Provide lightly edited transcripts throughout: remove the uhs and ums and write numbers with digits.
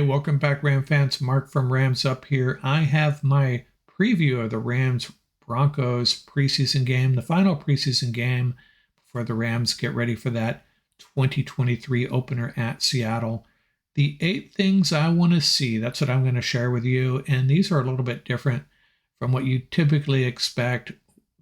welcome back, Ram fans. Mark from Rams Up here. I have my preview of the Rams Broncos preseason game, the final preseason game before the Rams get ready for that 2023 opener at Seattle. The 8 things I want to see, that's what I'm going to share with you. And these are a little bit different from what you typically expect,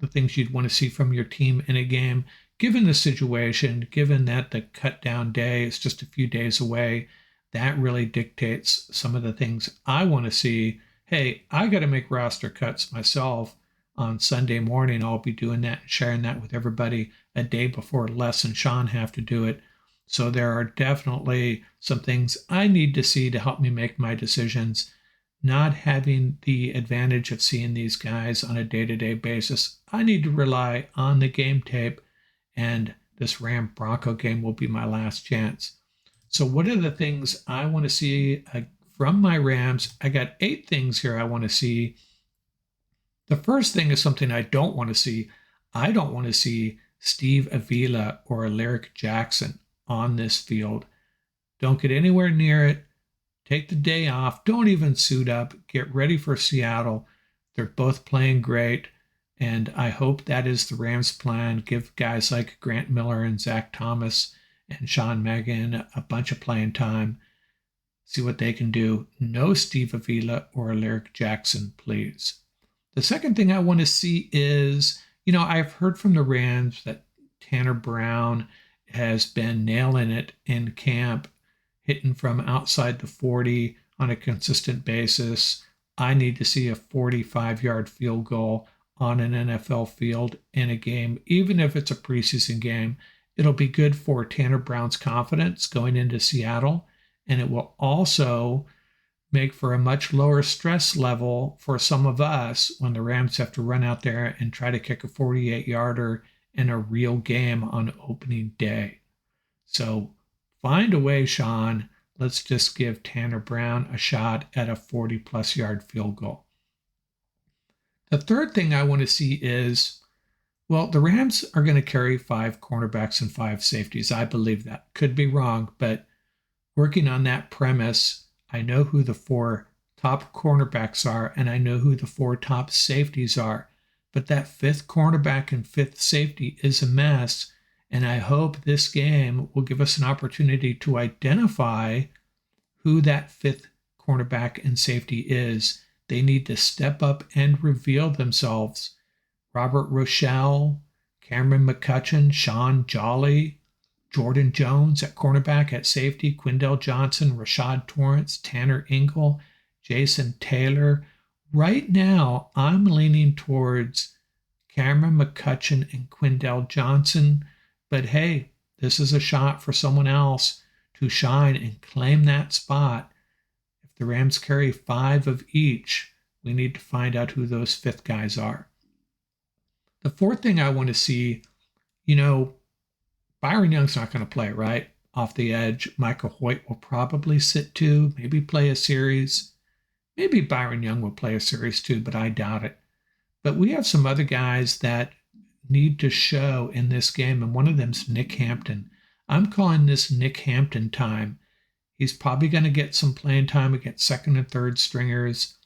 the things you'd want to see from your team in a game, given the situation, given that the cut down day is just a few days away. That really dictates some of the things I want to see. Hey, I got to make roster cuts myself on Sunday morning. I'll be doing that and sharing that with everybody a day before Les and Sean have to do it. So there are definitely some things I need to see to help me make my decisions. Not having the advantage of seeing these guys on a day-to-day basis, I need to rely on the game tape, and this Ram Bronco game will be my last chance. So what are the things I want to see from my Rams? I got 8 things here I want to see. The first thing is something I don't want to see. I don't want to see Steve Avila or Alaric Jackson on this field. Don't get anywhere near it. Take the day off. Don't even suit up. Get ready for Seattle. They're both playing great, and I hope that is the Rams' plan. Give guys like Grant Miller and Zach Thomas and Sean Megan a bunch of playing time. See what they can do. No Steve Avila or Alaric Jackson, please. The second thing I want to see is, I've heard from the Rams that Tanner Brown has been nailing it in camp, hitting from outside the 40 on a consistent basis. I need to see a 45-yard field goal on an NFL field in a game, even if it's a preseason game. It'll be good for Tanner Brown's confidence going into Seattle, and it will also make for a much lower stress level for some of us when the Rams have to run out there and try to kick a 48-yarder in a real game on opening day. So find a way, Sean. Let's just give Tanner Brown a shot at a 40-plus yard field goal. The third thing I want to see is, the Rams are going to carry 5 cornerbacks and 5 safeties. I believe that. Could be wrong, but working on that premise, I know who the 4 top cornerbacks are, and I know who the 4 top safeties are. But that 5th cornerback and 5th safety is a mess, and I hope this game will give us an opportunity to identify who that 5th cornerback and safety is. They need to step up and reveal themselves. Robert Rochelle, Cameron McCutcheon, Sean Jolly, Jordan Jones at cornerback, at safety, Quindell Johnson, Rashad Torrance, Tanner Ingle, Jason Taylor. Right now, I'm leaning towards Cameron McCutcheon and Quindell Johnson. But hey, this is a shot for someone else to shine and claim that spot. If the Rams carry 5 of each, we need to find out who those 5th guys are. The 4th thing I want to see, Byron Young's not going to play, right? Off the edge. Michael Hoyt will probably sit too, maybe play a series. Maybe Byron Young will play a series too, but I doubt it. But we have some other guys that need to show in this game, and one of them's Nick Hampton. I'm calling this Nick Hampton time. He's probably going to get some playing time against 2nd and 3rd stringers.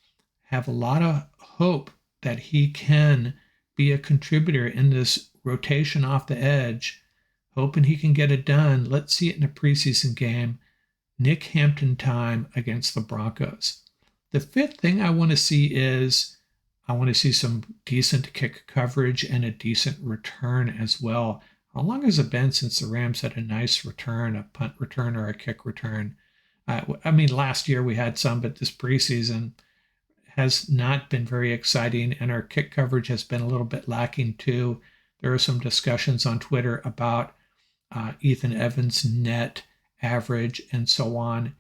Have a lot of hope that he can be a contributor in this rotation off the edge. Hoping he can get it done. Let's see it in a preseason game. Nick Hampton time against the Broncos. The 5th thing I want to see is I want to see some decent kick coverage and a decent return as well. How long has it been since the Rams had a nice return, a punt return or a kick return? Last year we had some, but this preseason has not been very exciting, and our kick coverage has been a little bit lacking too. There are some discussions on Twitter about Ethan Evans' net average and so on.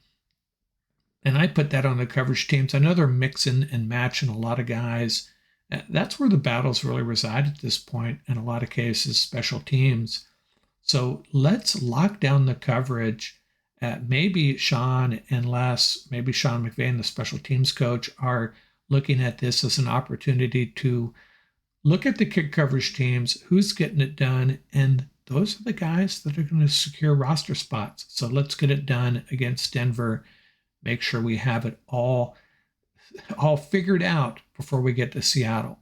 And I put that on the coverage teams. I know they're mixing and matching a lot of guys. That's where the battles really reside at this point, in a lot of cases, special teams. So let's lock down the coverage. Maybe Sean and Les, maybe Sean McVay, the special teams coach, are looking at this as an opportunity to look at the kick coverage teams, who's getting it done, and those are the guys that are going to secure roster spots. So let's get it done against Denver. make sure we have it all figured out before we get to Seattle.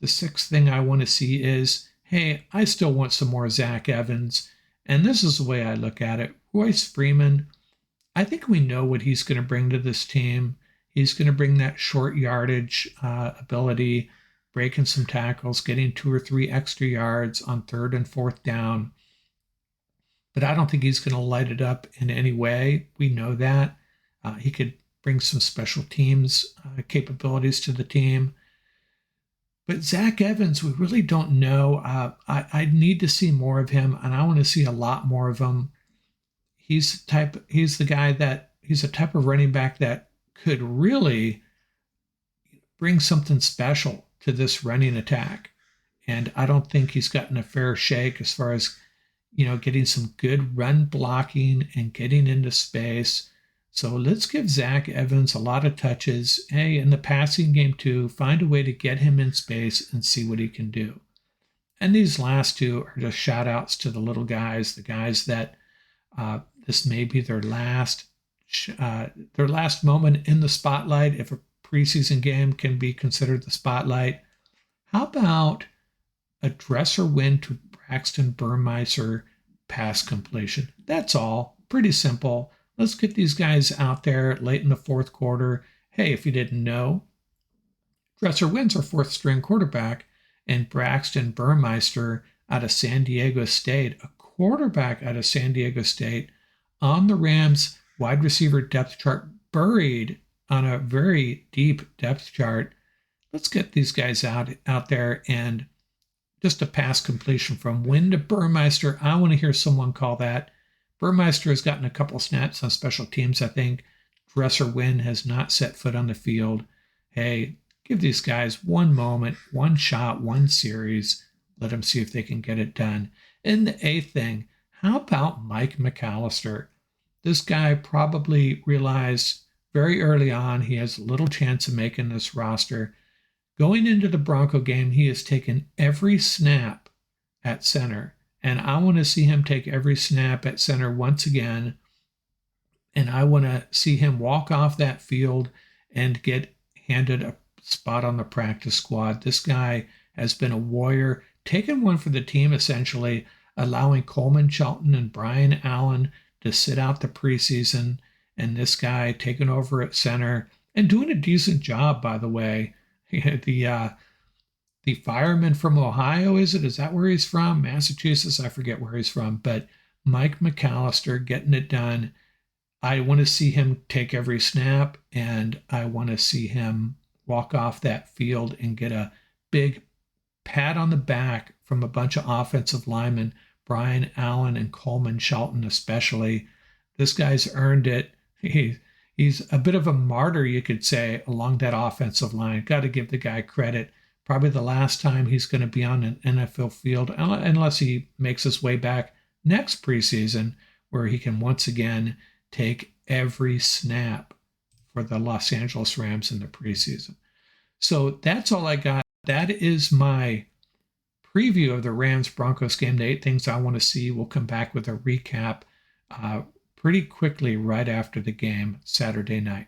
The sixth thing I want to see is, hey, I still want some more Zach Evans. And this is the way I look at it. Royce Freeman, I think we know what he's going to bring to this team. He's going to bring that short yardage ability, breaking some tackles, getting 2 or 3 extra yards on 3rd and 4th down. But I don't think he's going to light it up in any way. We know that. He could bring some special teams capabilities to the team. But Zach Evans, we really don't know. I need to see more of him, and I want to see a lot more of him. He's the guy that he's a type of running back that could really bring something special to this running attack. And I don't think he's gotten a fair shake as far as, getting some good run blocking and getting into space. So let's give Zach Evans a lot of touches. Hey, in the passing game too, find a way to get him in space and see what he can do. And these last two are just shout outs to the little guys, the guys that this may be their last moment in the spotlight, if a preseason game can be considered the spotlight. How about a dresser win to Braxton Burmeister pass completion? That's all. Pretty simple. Let's get these guys out there late in the 4th quarter. Hey, if you didn't know, Dresser Wynn's our 4th string quarterback, and Braxton Burmeister out of San Diego State, a quarterback out of San Diego State, on the Rams wide receiver depth chart, buried on a very deep depth chart. Let's get these guys out there, and just a pass completion from Wynn to Burmeister. I want to hear someone call that. Burmeister has gotten a couple snaps on special teams, I think. Dresser Wynn has not set foot on the field. Hey, give these guys one moment, one shot, one series. Let them see if they can get it done. And the 8th thing, how about Mike McAllister? This guy probably realized very early on he has little chance of making this roster. Going into the Bronco game, he has taken every snap at center. And I want to see him take every snap at center once again. And I want to see him walk off that field and get handed a spot on the practice squad. This guy has been a warrior, taken one for the team essentially, allowing Coleman Shelton and Brian Allen to sit out the preseason. And this guy taking over at center and doing a decent job, by the way. The fireman from Ohio, is it? Is that where he's from? Massachusetts? I forget where he's from. But Mike McAllister getting it done. I want to see him take every snap, and I want to see him walk off that field and get a big pat on the back from a bunch of offensive linemen, Brian Allen and Coleman Shelton especially. This guy's earned it. He's a bit of a martyr, you could say, along that offensive line. Got to give the guy credit. Probably the last time he's going to be on an NFL field, unless he makes his way back next preseason, where he can once again take every snap for the Los Angeles Rams in the preseason. So that's all I got. That is my preview of the Rams-Broncos game. The 8 things I want to see. We'll come back with a recap pretty quickly right after the game Saturday night.